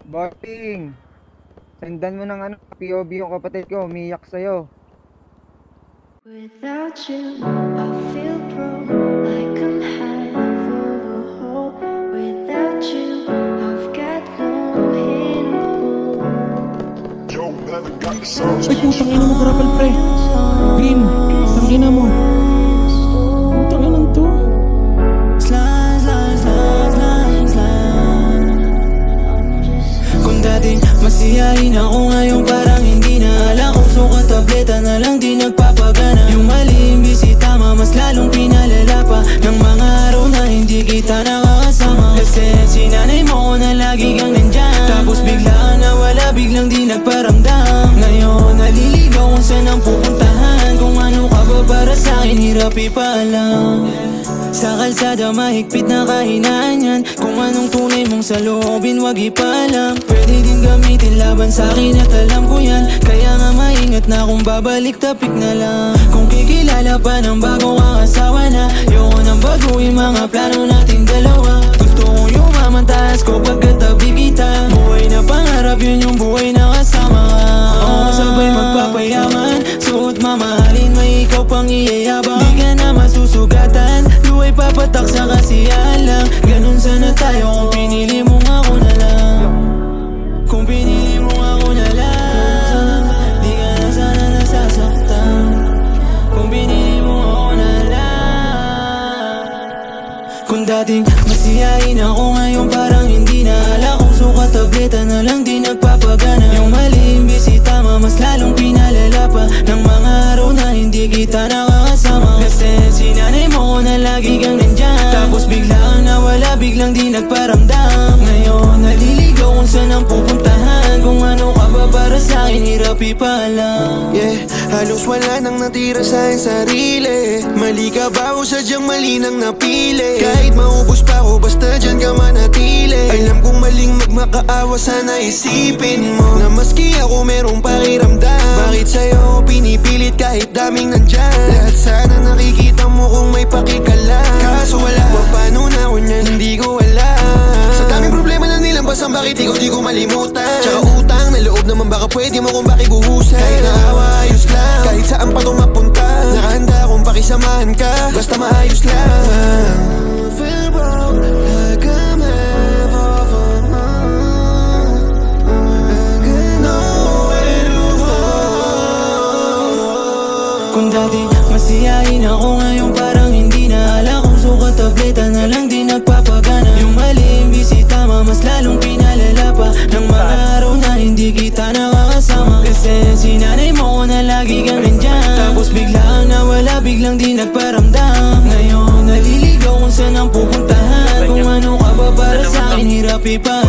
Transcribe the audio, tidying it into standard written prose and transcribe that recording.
Boting, sendan mo ng ano, POV yung kapatid ko, umiyak sa'yo. Without you, I feel broke, like I'm half of a hole. Without you, I've got nowhere to go. Ay, putang ina mo, Grapple, pre. Green, putang ina mo. Putang ina to. Slime, slime, slime, slime, slime. Kung dating masiyahin ako, ngayon parang hindi na alam. Kung sukat tableta na lang di nagpapagana. Yung mali imbis itama, mas lalong pinalala pa ng mga araw na hindi kita nakakasama. Kasi sinanay mo ko na lagi kang nandyan, tapos biglaan nawala, biglang di nagparamdam. Ngayon naliligaw kung saan ang pupuntahan. Kung ano ka ba para sa'kin, hirap ipaalam. Sa kalsada mahigpit na kahinaan yan. Kung anong tunay mong saloobin, wag ipaalam. Pwede din gamitin laban sa'kin at alam ko yan. Kaya nga maingat na kung babalik, tapik na lang. Kung kikilala pa ng bagong asawa na, yoko nang baguhin mga plano nating dalawa. Gusto kong yumaman taas ko pagkatabi kita. Buhay na pangarap, yun yung buhay na kasama ka. Oo, sabay magpapayaman, suot mamahalin, may ikaw pang iyayabang. Di ka na masusugatan, luway papatak sa kasiyahan lang. Ganun sana tayo kung pinili mo ako na lang. Kung pinili mo ako na lang, di ka na sana nasasaktan. Kung pinili mo ako na lang. Kung dating masiyahin ako, ngayon parang hindi na ala. Kung sukat tableta na lang di nagpapagana. Yung mali imbis itama, mas lalong pinalala pa ng mga araw na hindi kita nakakasama. Kasi sinanay mo ko na lagi kang nandyan, tapos biglaan nawala, biglang di nagparamdam. Ngayon naliligaw kung saan ang pupuntahan. Kung ano ka ba para sa'kin, hirap ipaalam. Yeah, halos wala nang natira sa'kin sarili. Mali ka ba o sadyang mali nang napili? Kahit maubos pa ako, basta dyan ka manatili. Alam kong maling magmakaawa, sana isipin mo na maski ako merong pakiramdam. Bakit sa'yo pinipilit kahit daming nandyan? Lahat sana nakikita mo kung may pakikalam. Kaso wala, paano na ako niyan, hindi ko alam. Sa daming problema na nilambasan, bakit ikaw di ko malimutan? Tsaka utang na loob naman, baka pwede mo kung pakibuhusan. Kahit naawa, ayos lang, kahit saan pa ito mapunta. Nakahanda akong pakisamahan ka, basta maayos lang. Feel broke like I'm ever from home. I got nowhere to go. Kung dati masiyahin ako, ngayon parang hindi na ala. Kung sukat tableta na lang di nagpapagana. Yung mali imbis itama, mas lalong pinalala pa ng mga araw na hindi kita nakakasama. Kasi sinanay mo ko na lagi kang nandyan, tapos biglaan nawala, biglang di nagparamdam. Ngayon naliligaw kung saan ang pupuntahan. Kung ano ka ba para sa'kin, hirap ipa